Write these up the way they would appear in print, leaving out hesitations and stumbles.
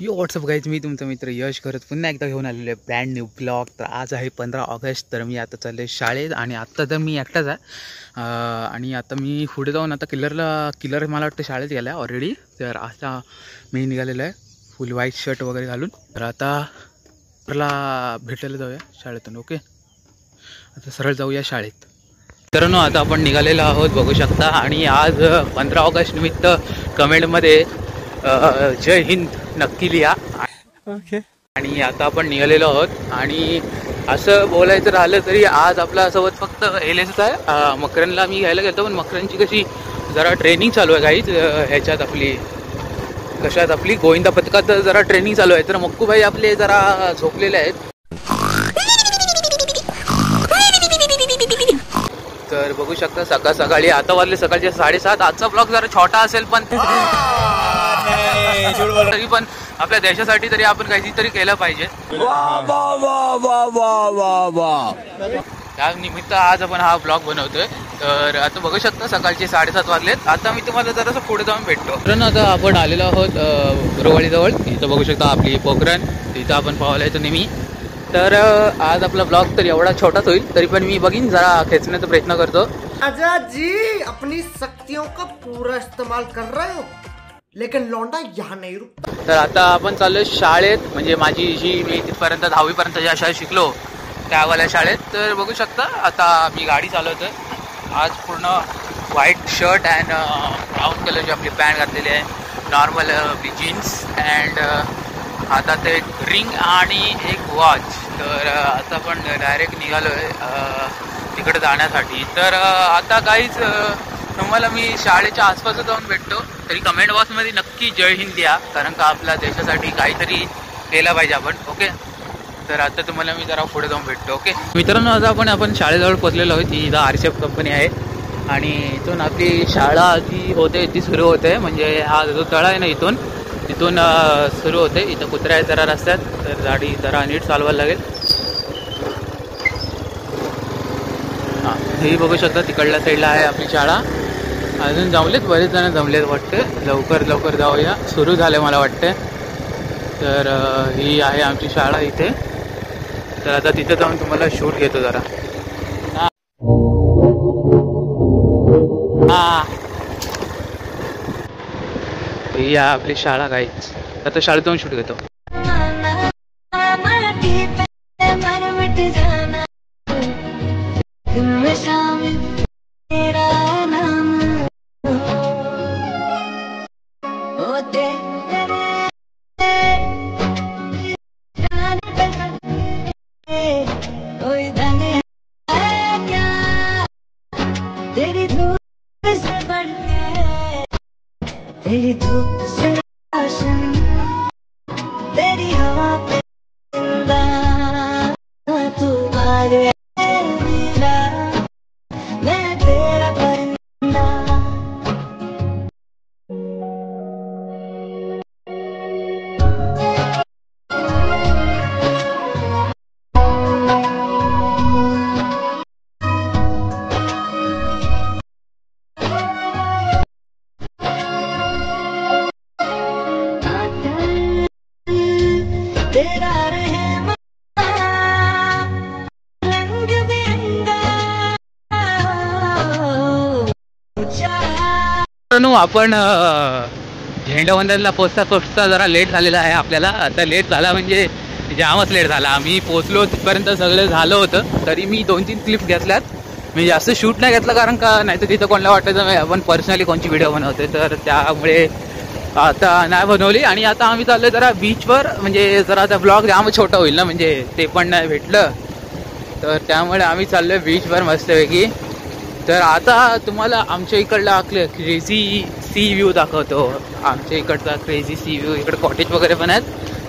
यो WhatsApp guys, मी तुमचा मित्र यश करत पुन्हा एकदा घेऊन आलेलो आहे ब्रँड न्यू ब्लॉग. तर आज आहे 15 ऑगस्ट. तर मी आता चालले शाळेत आणि आत्ता तर मी एकटाच आहे आणि आता मी पुढे जाऊन आता किलर मला वाटतं शाळेत गेला आहे ऑलरेडी. तर आता मी निघालेलो आहे फुल व्हाईट शर्ट वगैरे घालून. तर आता भेटायला जाऊया शाळेतून. ओके, आता सरळ जाऊया शाळेत. मित्रांनो, आता आपण निघालेलो आहोत बघू शकता. आणि आज 15 ऑगस्ट निमित्त कमेंटमध्ये जय हिंद नक्की लिहा. ओके. आणि आता आपण निघालेलो आहोत आणि असं बोलायचं राहिलं तरी आज आपल्यासोबत फक्त एलएसच आहे. मकरनला मी घ्यायला गेलो, पण मकरनची कशी जरा ट्रेनिंग चालू आहे गाईज. ह्याच्यात आपली गोविंदा पथकात जरा ट्रेनिंग चालू आहे. तर मक्कू भाई आपले जरा झोपलेले आहेत. तर बघू शकता सकाळी आता वाजले सकाळचे 7:30. आजचा ब्लॉग जरा छोटा असेल पण तरी पण आपल्या देशासाठी तरी आपण काहीतरी केलं पाहिजे. त्या निमित्त आज आपण हा ब्लॉग बनवतोय. तर आता बघू शकता सकाळचे 7:30 वाजलेत. आता मी तुम्हाला जरासं पुढे जाऊन भेटतो. तर आता आपण आलेलो आहोत गुरुवाडीजवळ. इथं बघू शकता आपली पोखरण, इथं आपण पाहायला येतो नेहमी. तर आज आपला ब्लॉग तर एवढा छोटाच होईल, तरी पण मी बघीन जरा खेचण्याचा प्रयत्न करतो. राजा जी अपनी शक्तियों का पूरा इस्तेमाल कर रहे हो, लेकिन लौंडा यहाँ नहीं रुकता. तर आता आपण चाललो शाळेत, म्हणजे माझी मी तिथपर्यंत 10वी पर्यंत ज्या शाळेत शिकलो त्यावाल्या शाळेत. तर बघू शकता आता मी गाडी चालवतोय. आज पूर्ण व्हाईट शर्ट अँड ब्राऊन कलरची आपली पॅन्ट घातलेली आहे, नॉर्मल आपली जीन्स अँड हातात एक रिंग आणि एक वॉच. तर आता आपण डायरेक्ट निघालो आहे तिकडे जाण्यासाठी. तर आता काहीच तुम्हाला मी शाळेच्या आसपास जाऊन भेटतो. तरी कमेंट बॉक्समध्ये नक्की जय हिंद द्या, कारण का आपल्या देशासाठी काहीतरी केलं पाहिजे आपण. ओके, तर आता तुम्हाला मी जरा पुढे जाऊन भेटतो. ओके मित्रांनो, आता आपण शाळेजवळ पोचलेलो आहोत. इथं आरसीएफ कंपनी आहे आणि इथून आपली शाळा जी होते ती सुरू होते. म्हणजे हा जो तळ आहे ना तिथून सुरू होते. इथं कुत्रा आहे जरा रस्त्यात, तर गाडी जरा नीट चालवायला लागेल. हां, हे बघू शकता तिकडल्या साईडला आहे आपली शाळा. अजून जमलेत, बरेच जण जमलेत वाटते. लवकर जाऊया, सुरू झाले मला वाटते. तर ही आहे आमची शाळा इथे. तर आता तिथे जाऊन तुम्हाला शूट घेतो जरा. ही आहे आपली शाळा गाईच. आता शाळेत जाऊन शूट घेतो. तेरी धूप से रोशन, तेरी हवा पे जिंदा, तू मारे मेरा, मैं तेरा परिंदा. आपण झेंडावंदनला पोचता जरा लेट झालेला आहे आपल्याला. आता लेट झाला म्हणजे जामच लेट झाला. आम्ही पोचलो तिथपर्यंत सगळं झालं होतं. तरी मी 2-3 क्लिप घेतल्यात. मी जास्त शूट नाही घेतलं, कारण का नाही तर तिथं कोणाला वाटायचं आपण पर्सनली कोणची व्हिडिओ बनवते, तर त्यामुळे आता नाही बनवली. आणि आता आम्ही चाललो जरा बीचवर, म्हणजे जरा आता ब्लॉग जामच छोटा होईल ना, म्हणजे ते पण नाही भेटलं. तर त्यामुळे आम्ही चाललो बीचवर मस्तपैकी. तर आता तुम्हाला आमच्या इकडला क्रेझी सी व्ह्यू दाखवतो. आमच्या इकडचा क्रेझी सी व्ह्यू. इकडे कॉटेज वगैरे पण आहेत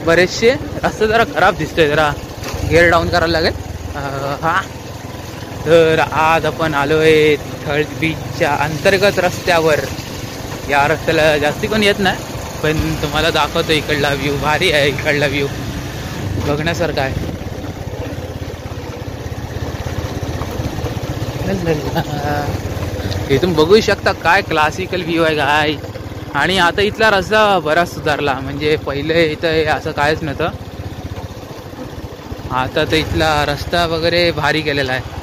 बरेचसे. रस्ता जरा खराब दिसतोय, जरा गेअर डाऊन करायला लागेल. हां, तर आज आपण आलो आहे थळ बीचच्या अंतर्गत रस्त्यावर. या रस्त्याला जास्ती कोण येत नाही, पण तुम्हाला दाखवतो इकडला व्ह्यू. भारी आहे इकडला व्ह्यू, बघण्यासारखा आहे. इथून बघू शकता काय क्लासिकल व्ह्यू आहे गाय. आणि आता इथला रस्ता बराच सुधारला, म्हणजे पहिले इथं असं कायच नव्हतं. आता तर इथला रस्ता वगैरे भारी केलेला आहे.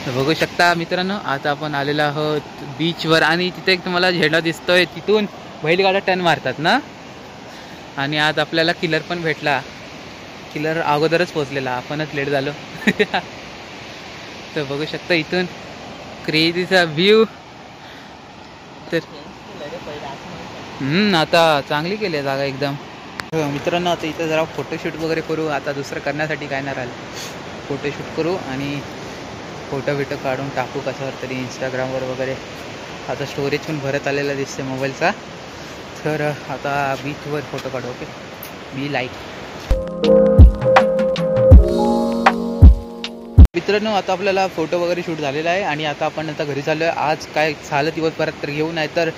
तर बघू शकता मित्रांनो, आता आपण आलेलो आहोत बीचवर आणि तिथे एक तुम्हाला झेंडा दिसतोय, तिथून बैलगाड्या टर्न मारतात ना. आणि आज आपल्याला किलर पण भेटला. किलर अगोदरच पोचलेला, आपणच लेट झालो. तर बघू शकता इथून क्रेझीचा व्ह्यू. तर आता चांगली केली आहे जागा एकदम. मित्रांनो आता इथं जरा फोटोशूट वगैरे करू. आता दुसरं करण्यासाठी काय नाही राहिलं, फोटोशूट करू आणि फोटो बिटो काढून टाकू कशावर तरी इंस्टाग्रामवर वगैरे. आता स्टोरेज पण भरत आलेला दिसते मोबाईलचा. तर आता बीचवर फोटो काढू. Okay, be like. मित्रांनो आता आपल्याला फोटो वगैरे शूट झालेला आहे आणि आता आपण आता घरी चाललो आहे. आज काय झालं दिवसभरात तर घेऊ, नाही तर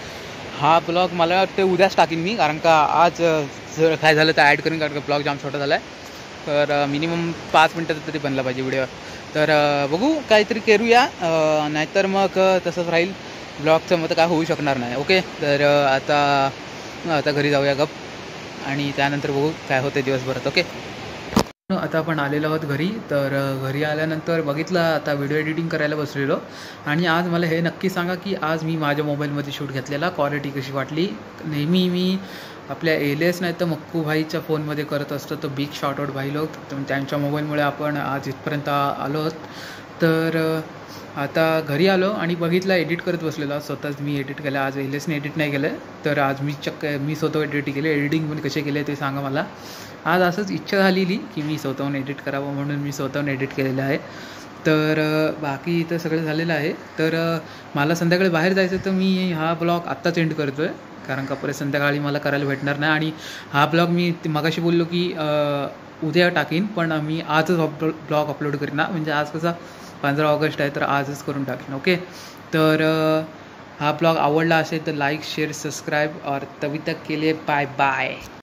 हा ब्लॉग मला वाटतं उद्याच टाकीन मी, कारण का आज जर काय झालं तर ॲड करून, कारण का ब्लॉग जाम छोटा झाला आहे. तर मिनिमम 5 मिनटाचा तरी बनला पाहिजे व्हिडिओ. तर बघू काहीतरी करूया, नाहीतर मग तसंच राहील ब्लॉगचं, मग काय होऊ शकणार नाही. ओके, तर आता घरी जाऊया गप आणि त्यानंतर बघू काय होतं दिवसभरात. ओके, आता आपण आलेलो आहोत घरी. तर घरी आल्यानंतर बघितलं, आता व्हिडिओ एडिटिंग करायला बसलेलो. आणि आज मला हे नक्की सांगा की आज मी माझ्या मोबाईलमध्ये शूट घेतलेला क्वालिटी कशी वाटली. नेहमी मी आपल्या एलेस नाही तर मक्कू भाईच्या फोनमध्ये करत असतो, तो बिग शॉट आउट भाई लोक. तर त्यांच्या मोबाईलमुळे आपण आज इथपर्यंत आलो आहोत. तर आता घरी आलो आणि बघितलं, एडिट करत बसलेलो. स्वतःच मी एडिट केलं आज, एलेसने एडिट नाही केलं. तर आज मी स्वतः एडिट केले. एडिटिंग पण कसे केले ते सांगा मला. आज असंच इच्छा झालेली की मी स्वतःहून एडिट करावं, म्हणून मी स्वतःहून एडिट केलेलं आहे. तर बाकी इथं सगळं झालेलं आहे. तर मला संध्याकाळी बाहेर जायचं, तर मी हा ब्लॉग आत्ताच एंड करतो आहे, कारण का परत संध्याकाळी मला करायला भेटणार नाही. आणि हा ब्लॉग मी मगाशी बोललो की उद्या टाकीन, पण मी आजच ब्लॉग अपलोड करीन ना, म्हणजे आज कसा 15 ऑगस्ट आहे, तर आजच करून टाकीन. ओके, तर हा ब्लॉग आवडला असेल तर लाईक शेअर सबस्क्राईब और तभी तक के लिए बाय बाय.